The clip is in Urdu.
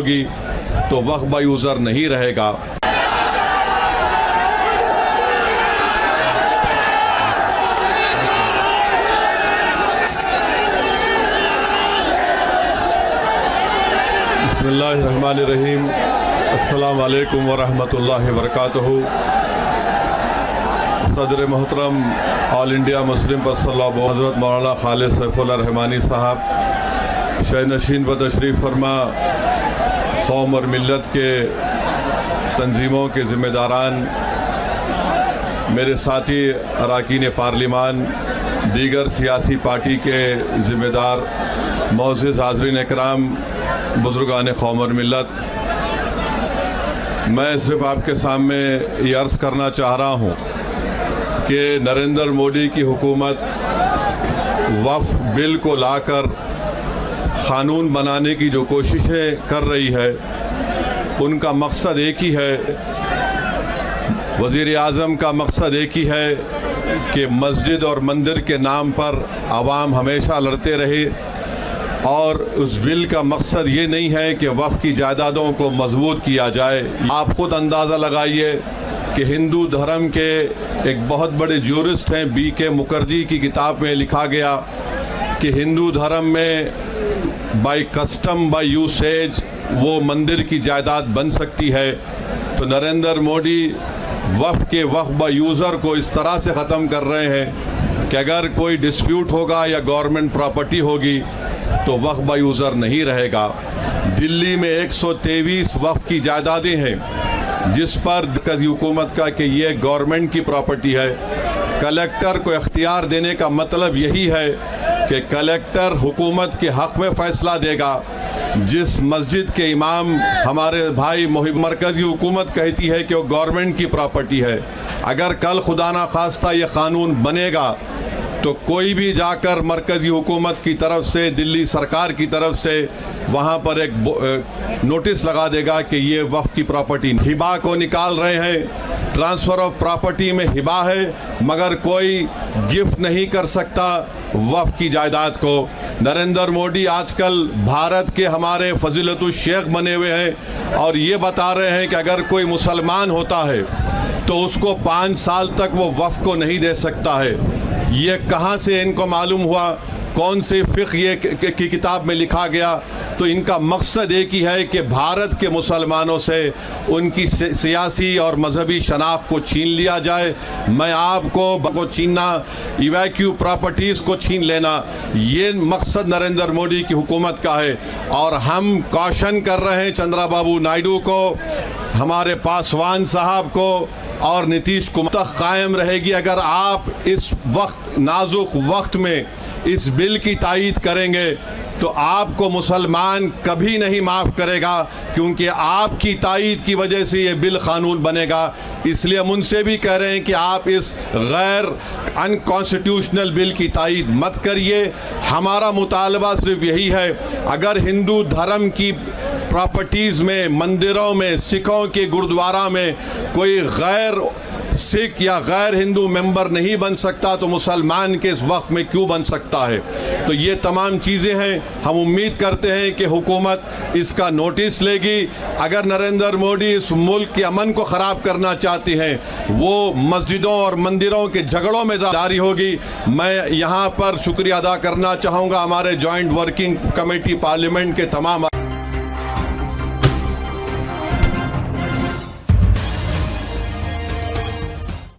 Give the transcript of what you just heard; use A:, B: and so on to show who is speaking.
A: ہوگی تو وقف بائی یوزر نہیں رہے گا۔ بسم اللہ الرحمن الرحیم۔ السلام علیکم ورحمۃ اللہ وبرکاتہ۔ صدر محترم All India Muslim Personal Law Board حضرت مولانا خالد سیف اللہ رحمانی صاحب، شہ نشین پر تشریف فرما قوم اور ملت کے تنظیموں کے ذمہ داران، میرے ساتھی اراکین پارلیمان، دیگر سیاسی پارٹی کے ذمہ دار، معزز حاضرین اکرام، بزرگان قوم اور ملت، میں صرف آپ کے سامنے یہ عرض کرنا چاہ رہا ہوں کہ نریندر مودی کی حکومت وقف بل کو لا کر قانون بنانے کی جو کوششیں کر رہی ہے، ان کا مقصد ایک ہی ہے، وزیر اعظم کا مقصد ایک ہی ہے کہ مسجد اور مندر کے نام پر عوام ہمیشہ لڑتے رہے، اور اس بل کا مقصد یہ نہیں ہے کہ وقف کی جائیدادوں کو مضبوط کیا جائے۔ آپ خود اندازہ لگائیے کہ ہندو دھرم کے ایک بہت بڑے جورسٹ ہیں بی کے مکھرجی کی کتاب میں لکھا گیا کہ ہندو دھرم میں بائی کسٹم بائی یوسیج وہ مندر کی جائیداد بن سکتی ہے۔ تو نریندر مودی وقف کے وقف بائی یوزر کو اس طرح سے ختم کر رہے ہیں کہ اگر کوئی ڈسپیوٹ ہوگا یا گورنمنٹ پراپرٹی ہوگی تو وقف بائی یوزر نہیں رہے گا۔ دلی میں 123 وقف کی جائیدادیں ہیں جس پر مرکزی حکومت کا کہ یہ گورنمنٹ کی پراپرٹی ہے۔ کلیکٹر کو اختیار دینے کا مطلب یہی ہے کہ کلیکٹر حکومت کے حق میں فیصلہ دے گا۔ جس مسجد کے امام ہمارے بھائی مرکزی حکومت کہتی ہے کہ وہ گورنمنٹ کی پراپرٹی ہے، اگر کل خدا نخواستہ یہ قانون بنے گا تو کوئی بھی جا کر مرکزی حکومت کی طرف سے، دلی سرکار کی طرف سے وہاں پر ایک نوٹس لگا دے گا کہ یہ وقف کی پراپرٹی۔ ہبہ کو نکال رہے ہیں، ٹرانسفر آف پراپرٹی میں ہبہ ہے مگر کوئی گفٹ نہیں کر سکتا وقف کی جائیداد کو۔ نریندر مودی آج کل بھارت کے ہمارے فضیلت الشیخ بنے ہوئے ہیں اور یہ بتا رہے ہیں کہ اگر کوئی مسلمان ہوتا ہے تو اس کو 5 سال تک وہ وقف کو نہیں دے سکتا ہے۔ یہ کہاں سے ان کو معلوم ہوا؟ کون سے فقہ یہ کی کتاب میں لکھا گیا؟ تو ان کا مقصد ایک ہی ہے کہ بھارت کے مسلمانوں سے ان کی سیاسی اور مذہبی شناخت کو چھین لیا جائے۔ میں آپ کو چھیننا، ایویکیو پراپرٹیز کو چھین لینا، یہ مقصد نریندر مودی کی حکومت کا ہے۔ اور ہم کوشن کر رہے ہیں چندرا بابو نائیڈو کو، ہمارے پاسوان صاحب کو اور نتیش کمار تک قائم رہے گی اگر آپ اس وقت نازک وقت میں اس بل کی تائید کریں گے تو آپ کو مسلمان کبھی نہیں معاف کرے گا، کیونکہ آپ کی تائید کی وجہ سے یہ بل قانون بنے گا۔ اس لیے ہم ان سے بھی کہہ رہے ہیں کہ آپ اس غیر انکانسٹیٹیوشنل بل کی تائید مت کریے۔ ہمارا مطالبہ صرف یہی ہے، اگر ہندو دھرم کی پراپرٹیز میں، مندروں میں، سکھوں کے گردوارہ میں کوئی غیر سکھ یا غیر ہندو ممبر نہیں بن سکتا تو مسلمان کے اس وقت میں کیوں بن سکتا ہے؟ تو یہ تمام چیزیں ہیں، ہم امید کرتے ہیں کہ حکومت اس کا نوٹس لے گی۔ اگر نریندر مودی اس ملک کے امن کو خراب کرنا چاہتے ہیں، وہ مسجدوں اور مندروں کے جھگڑوں میں جاری ہوگی۔ میں یہاں پر شکریہ ادا کرنا چاہوں گا ہمارے جوائنٹ ورکنگ کمیٹی پارلیمنٹ کے تمام